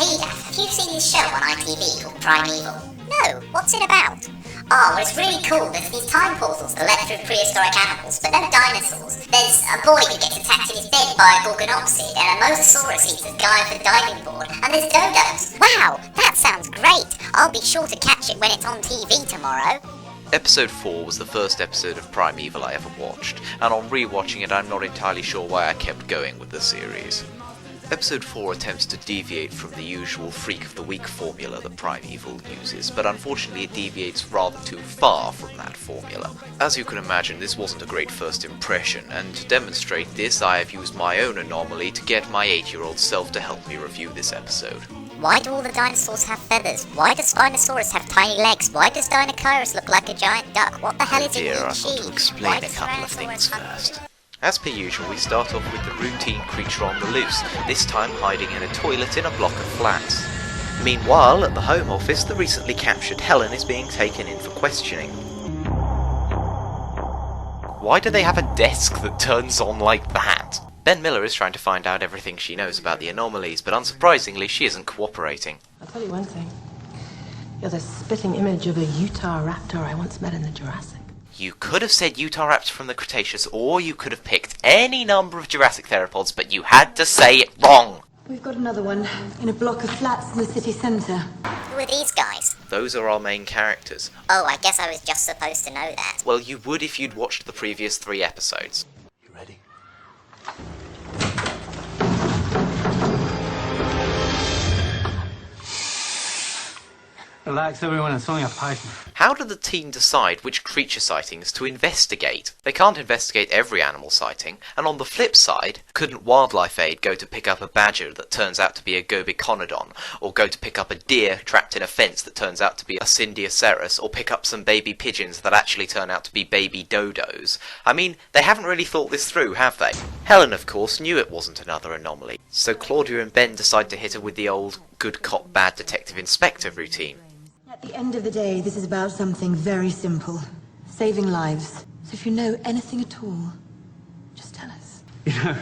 Hey Daph, have you seen this show on ITV called Primeval? No, what's it about? Oh, well, it's really cool. There's these time portals that let through prehistoric animals, but no dinosaurs. There's a boy who gets attacked in his bed by a gorgonopsid, and a mosasaurus eats a guy with a diving board, and there's dodos. Wow, that sounds great. I'll be sure to catch it when it's on TV tomorrow. Episode 4 was the first episode of Primeval I ever watched, and on rewatching it I'm not entirely sure why I kept going with the series. Episode 4 attempts to deviate from the usual Freak of the Week formula that Primeval uses, but unfortunately it deviates rather too far from that formula. As you can imagine, this wasn't a great first impression, and to demonstrate this I have used my own anomaly to get my 8-year-old self to help me review this episode. Why do all the dinosaurs have feathers? Why does Spinosaurus have tiny legs? Why does Deinonychus look like a giant duck? What the hell is dear, a I've got to explain a couple of things first. As per usual, we start off with the routine creature on the loose, this time hiding in a toilet in a block of flats. Meanwhile, at the Home Office, the recently captured Helen is being taken in for questioning. Why do they have a desk that turns on like that? Ben Miller is trying to find out everything she knows about the anomalies, but unsurprisingly, she isn't cooperating. I'll tell you one thing. You're the spitting image of a Utah raptor I once met in the Jurassic. You could have said Utah raptor from the Cretaceous, or you could have picked any number of Jurassic theropods, but you had to say it wrong. We've got another one in a block of flats in the city centre. Who are these guys? Those are our main characters. Oh, I guess I was just supposed to know that. Well, you would if you'd watched the previous 3 episodes. You ready? Relax, everyone, it's only a python. How do the team decide which creature sightings to investigate? They can't investigate every animal sighting, and on the flip side, couldn't Wildlife Aid go to pick up a badger that turns out to be a gobiconodon, or go to pick up a deer trapped in a fence that turns out to be a Syndioceras, or pick up some baby pigeons that actually turn out to be baby dodos? I mean, they haven't really thought this through, have they? Helen, of course, knew it wasn't another anomaly, so Claudia and Ben decide to hit her with the old good cop, bad detective inspector routine. At the end of the day, this is about something very simple. Saving lives. So if you know anything at all, just tell us. You know,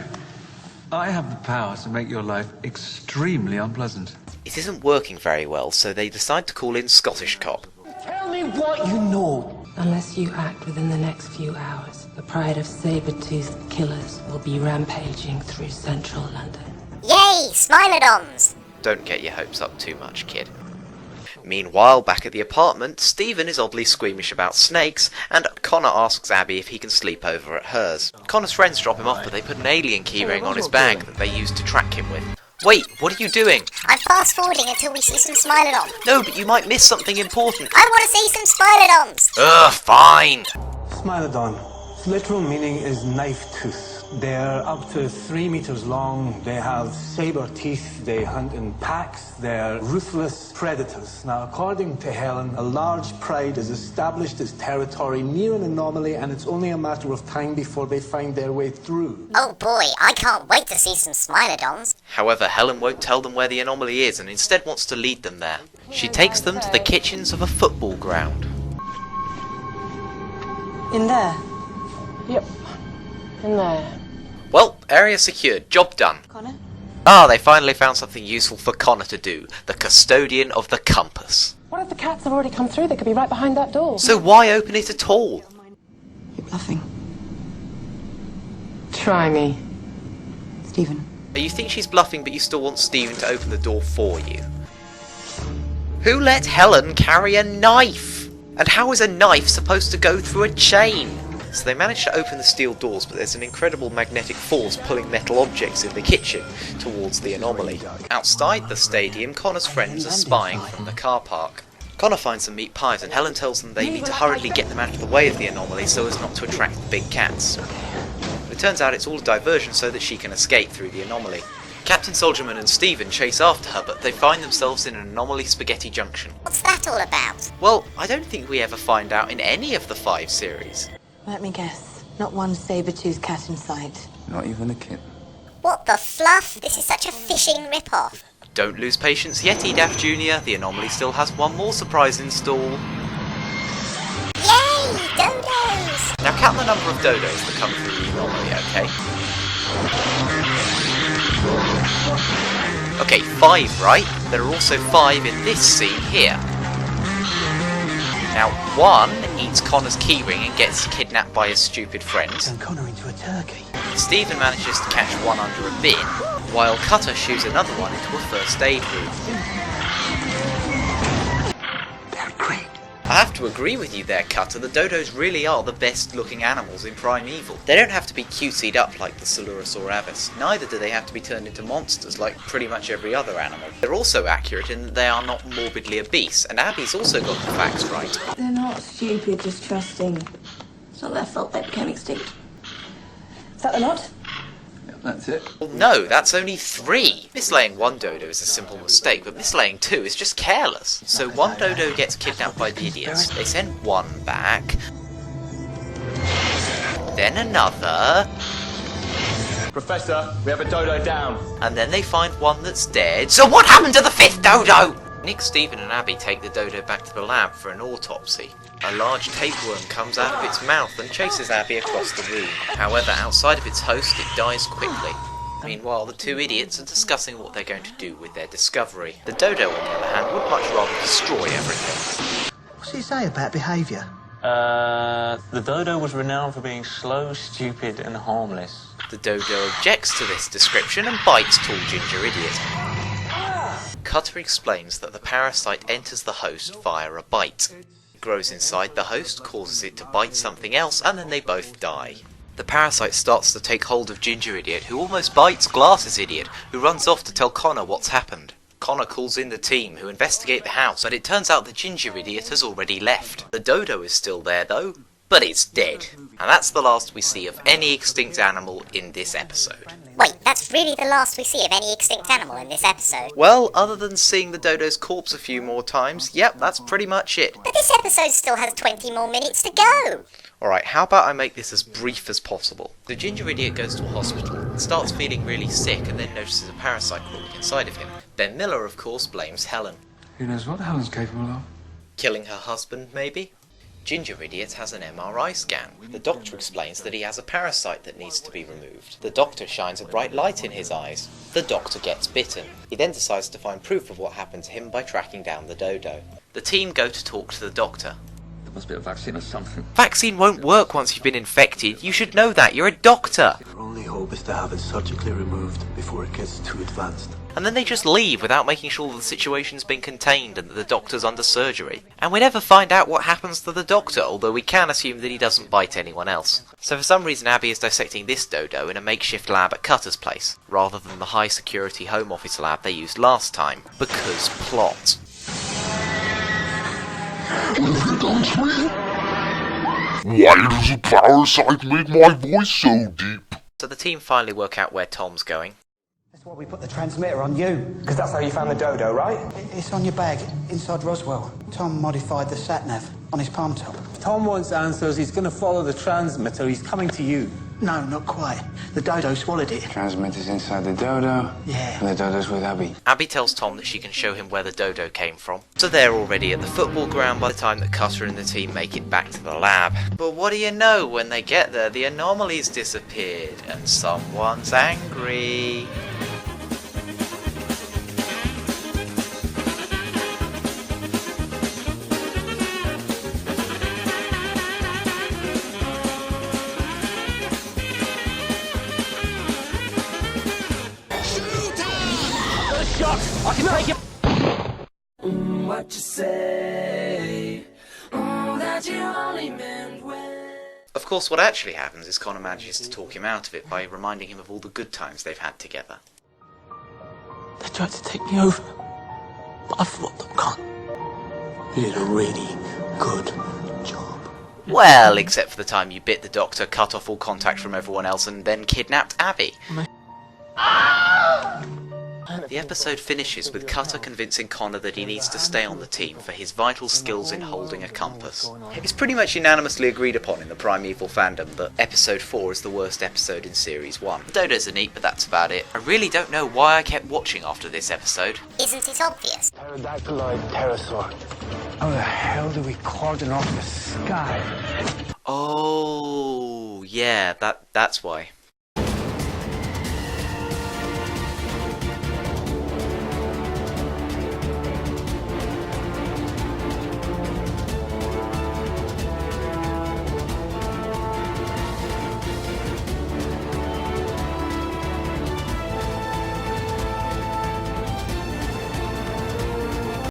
I have the power to make your life extremely unpleasant. It isn't working very well, so they decide to call in Scottish Cop. Tell me what you know. Unless you act within the next few hours, the pride of saber-toothed killers will be rampaging through central London. Yay, Smilodons! Don't get your hopes up too much, kid. Meanwhile, back at the apartment, Stephen is oddly squeamish about snakes, and Connor asks Abby if he can sleep over at hers. Connor's friends drop him off, but they put an alien keyring on his bag that they used to track him with. Wait, what are you doing? I'm fast-forwarding until we see some Smilodons. No, but you might miss something important. I want to see some Smilodons! Ugh, fine! Smilodon. Its literal meaning is knife tooth. They're up to 3 meters long. They have saber teeth. They hunt in packs. They're ruthless predators. Now, according to Helen, a large pride has established its territory near an anomaly, and it's only a matter of time before they find their way through. Oh boy, I can't wait to see some Smilodons. However, Helen won't tell them where the anomaly is and instead wants to lead them there. She takes them to the kitchens of a football ground. In there? Yep. In there. Well, area secured, job done. Connor? Ah, they finally found something useful for Connor to do, the custodian of the compass. What if the cats have already come through? They could be right behind that door. So why open it at all? You're bluffing. Try me. Stephen. You think she's bluffing, but you still want Stephen to open the door for you? Who let Helen carry a knife? And how is a knife supposed to go through a chain? So they manage to open the steel doors, but there's an incredible magnetic force pulling metal objects in the kitchen towards the anomaly. Outside the stadium, Connor's friends are spying from the car park. Connor finds some meat pies, and Helen tells them they need to hurriedly get them out of the way of the anomaly so as not to attract the big cats. But it turns out it's all a diversion so that she can escape through the anomaly. Captain Soldierman and Stephen chase after her, but they find themselves in an anomaly spaghetti junction. What's that all about? Well, I don't think we ever find out in any of the 5 series. Let me guess. Not one saber-toothed cat in sight. Not even a kitten. What the fluff? This is such a fishing rip-off. Don't lose patience yet, Edaf Jr. The anomaly still has one more surprise in store. Yay! Dodos! Now count the number of dodos that come through the anomaly, okay? Okay, 5, right? There are also 5 in this scene here. Now, 1 eats Connor's keyring and gets kidnapped by his stupid friends. Turn Connor into a turkey. Stephen manages to catch 1 under a bin, while Cutter shoos another one into a first aid room. They're great. I have to agree with you there, Cutter. The dodos really are the best looking animals in Primeval. They don't have to be cutesied up like the Silurus avis. Neither do they have to be turned into monsters like pretty much every other animal. They're also accurate in that they are not morbidly obese, and Abby's also got the facts right. They're not stupid, just trusting. It's not their fault they became extinct. Is that the lot? That's it. Well, no, that's only 3. Mislaying 1 dodo is a simple mistake, but mislaying 2 is just careless. So 1 dodo gets kidnapped by the idiots. They send 1 back. Then another. Professor, we have a dodo down. And then they find 1 that's dead. So what happened to the 5th dodo? Nick, Stephen and Abby take the dodo back to the lab for an autopsy. A large tapeworm comes out of its mouth and chases Abby across the room. However, outside of its host, it dies quickly. Meanwhile, the 2 idiots are discussing what they're going to do with their discovery. The dodo, on the other hand, would much rather destroy everything. What's he say about behaviour? The dodo was renowned for being slow, stupid, and harmless. The dodo objects to this description and bites tall ginger idiot. Cutter explains that the parasite enters the host via a bite. It grows inside the host, causes it to bite something else, and then they both die. The parasite starts to take hold of Ginger Idiot, who almost bites Glasses Idiot, who runs off to tell Connor what's happened. Connor calls in the team, who investigate the house, but it turns out the Ginger Idiot has already left. The dodo is still there though, but it's dead. And that's the last we see of any extinct animal in this episode. Wait, that's really the last we see of any extinct animal in this episode? Well, other than seeing the dodo's corpse a few more times, yep, that's pretty much it. But this episode still has 20 more minutes to go! Alright, how about I make this as brief as possible? The Ginger Idiot goes to a hospital, starts feeling really sick, and then notices a parasite crawling inside of him. Ben Miller, of course, blames Helen. Who knows what Helen's capable of? Killing her husband, maybe? Ginger Idiot has an MRI scan. The doctor explains that he has a parasite that needs to be removed. The doctor shines a bright light in his eyes. The doctor gets bitten. He then decides to find proof of what happened to him by tracking down the dodo. The team go to talk to the doctor. There must be a vaccine or something. Vaccine won't work once you've been infected. You should know that. You're a doctor. Our only hope is to have it surgically removed before it gets too advanced. And then they just leave without making sure the situation's been contained and that the doctor's under surgery. And we never find out what happens to the doctor, although we can assume that he doesn't bite anyone else. So for some reason Abby is dissecting this dodo in a makeshift lab at Cutter's place, rather than the high security home office lab they used last time. Because plot. Why does the parasite make my voice so deep? So the team finally work out where Tom's going. That's why we put the transmitter on you. Because that's how you found the dodo, right? It's on your bag, inside Roswell. Tom modified the sat-nav on his palm top. If Tom wants answers, he's going to follow the transmitter. He's coming to you. No, not quite. The dodo swallowed it. Transmitter's inside the dodo. Yeah. And the dodo's with Abby. Abby tells Tom that she can show him where the dodo came from. So they're already at the football ground by the time that Cutter and the team make it back to the lab. But what do you know, when they get there, the anomaly's disappeared and someone's angry. I can take it. What you say? That you only meant when. Of course, what actually happens is Connor manages to talk him out of it by reminding him of all the good times they've had together. They tried to take me over, but I fought them, Con. You did a really good job. Well, except for the time you bit the doctor, cut off all contact from everyone else, and then kidnapped Abby. The episode finishes with Cutter convincing Connor that he needs to stay on the team for his vital skills in holding a compass. It's pretty much unanimously agreed upon in the Primeval fandom that episode 4 is the worst episode in series 1. The dodos are neat, but that's about it. I really don't know why I kept watching after this episode. Isn't it obvious? Pterodactyloid pterosaur. How the hell do we cordon off the sky? Oh, yeah, that's why.